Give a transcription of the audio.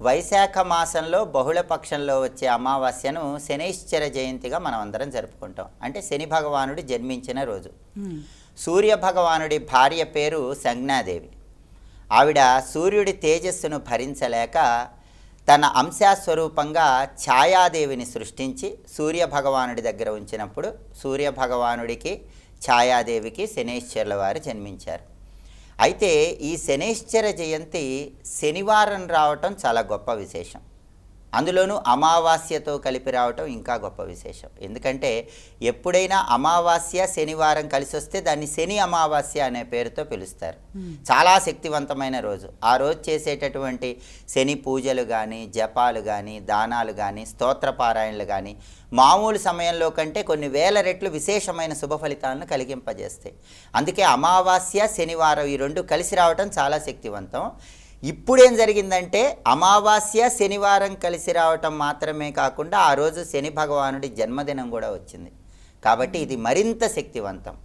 వైశాఖ మాసంలో బహుళ పక్షంలో వచ్చే అమావాస్యను శనైశ్చర జయంతిగా మనం అందరం జరుపుకుంటాం. అంటే శని భగవానుడు జన్మించిన రోజు. సూర్య భగవానుడి భార్య పేరు సంజ్ఞాదేవి. ఆవిడ సూర్యుడి తేజస్సును భరించలేక తన అంశాస్వరూపంగా ఛాయాదేవిని సృష్టించి సూర్య భగవానుడి దగ్గర ఉంచినప్పుడు సూర్య భగవానుడికి ఛాయాదేవికి శనైశ్చరుల వారు జన్మించారు. అయితే ఈ శనైశ్చర జయంతి శనివారం రావటం చాలా గొప్ప విశేషం. అందులోనూ అమావాస్యతో కలిపి రావటం ఇంకా గొప్ప విశేషం. ఎందుకంటే ఎప్పుడైనా అమావాస్య శనివారం కలిసి వస్తే దాన్ని శని అమావాస్య అనే పేరుతో పిలుస్తారు. చాలా శక్తివంతమైన రోజు. ఆ రోజు చేసేటటువంటి శని పూజలు కానీ, జపాలు కానీ, దానాలు కానీ, స్తోత్రపారాయణలు కానీ మామూలు సమయంలో కంటే కొన్ని వేల రెట్లు విశేషమైన శుభ ఫలితాలను కలిగింపజేస్తాయి. అందుకే అమావాస్య శనివారం ఈ రెండు కలిసి రావటం చాలా శక్తివంతం. ఇప్పుడేం జరిగిందంటే అమావాస్య శనివారం కలిసి రావటం మాత్రమే కాకుండా ఆ రోజు శని భగవానుడి జన్మదినం కూడా వచ్చింది. కాబట్టి ఇది మరింత శక్తివంతం.